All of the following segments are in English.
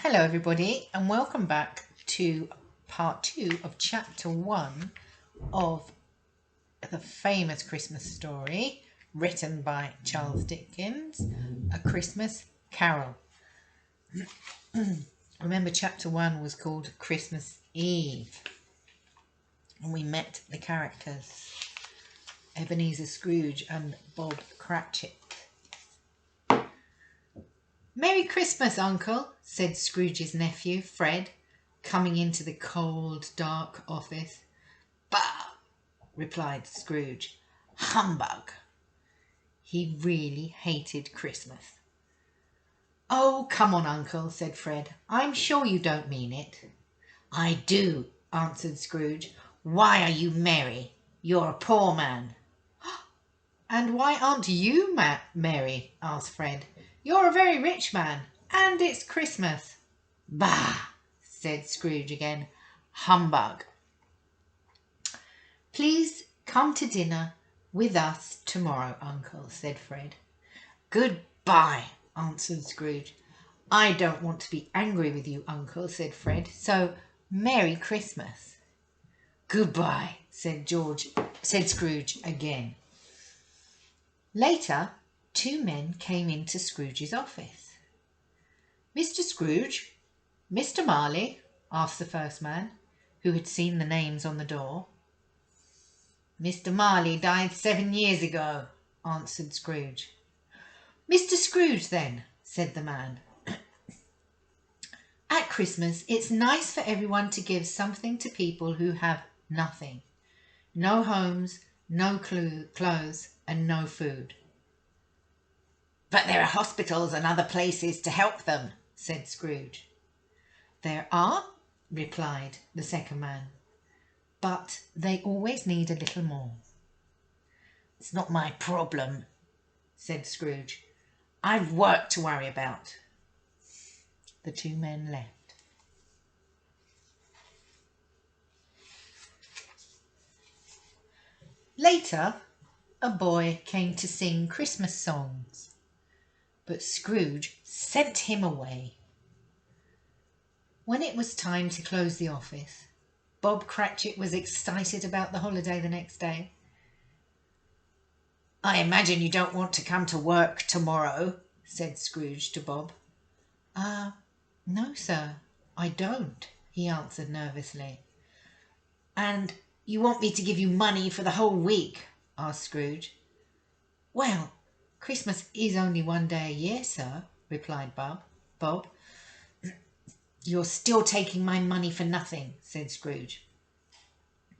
Hello everybody and welcome back to part 2 of chapter 1 of the famous Christmas story written by Charles Dickens, A Christmas Carol. Remember, chapter 1 was called Christmas Eve and we met the characters Ebenezer Scrooge and Bob Cratchit. "Merry Christmas, Uncle," said Scrooge's nephew, Fred, coming into the cold, dark office. "Bah!" replied Scrooge. "Humbug!" He really hated Christmas. "Oh, come on, Uncle," said Fred. "I'm sure you don't mean it." "I do," answered Scrooge. "Why are you merry? You're a poor man." "And why aren't you merry?" asked Fred. "You're a very rich man, and it's Christmas." "Bah!" said Scrooge again. "Humbug!" "Please come to dinner with us tomorrow, Uncle," said Fred. "Goodbye," answered Scrooge. "I don't want to be angry with you, Uncle," said Fred, "so Merry Christmas." "Goodbye," said Scrooge again. Later, two men came into Scrooge's office. "Mr. Scrooge, Mr. Marley?" asked the first man, who had seen the names on the door. "Mr. Marley died 7 years ago," answered Scrooge. "Mr. Scrooge, then," said the man. "At Christmas, it's nice for everyone to give something to people who have nothing. No homes, no clothes, and no food." "But there are hospitals and other places to help them," said Scrooge. "There are," replied the second man, "but they always need a little more." "It's not my problem," said Scrooge. "I've work to worry about." The two men left. Later, a boy came to sing Christmas songs, but Scrooge sent him away. When it was time to close the office, Bob Cratchit was excited about the holiday the next day. "I imagine you don't want to come to work tomorrow," said Scrooge to Bob. "No, sir, I don't," he answered nervously. "And you want me to give you money for the whole week?" asked Scrooge. "Well, Christmas is only one day a year, sir," replied Bob. "You're still taking my money for nothing," said Scrooge.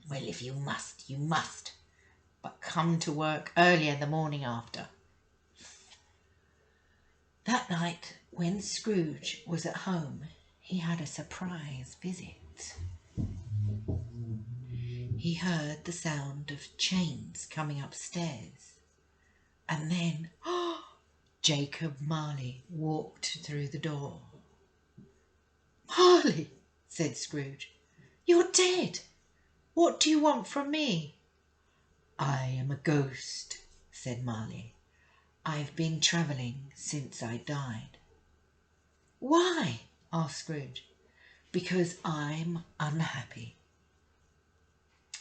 "Well, if you must, you must. But come to work earlier the morning after." That night, when Scrooge was at home, he had a surprise visit. He heard the sound of chains coming upstairs, and then Jacob Marley walked through the door. "Marley," said Scrooge, "you're dead. What do you want from me?" "I am a ghost," said Marley. "I've been travelling since I died." "Why?" asked Scrooge. "Because I'm unhappy,"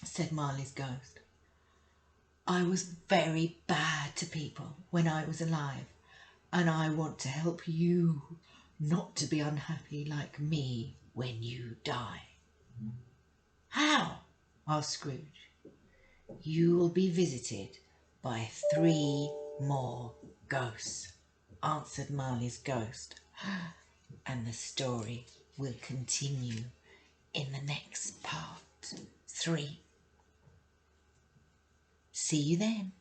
said Marley's ghost. "I was very bad to people when I was alive, and I want to help you not to be unhappy like me when you die." "How?" asked Scrooge. "You will be visited by 3 more ghosts," answered Marley's ghost, "and the story will continue in the next part 3. See you then.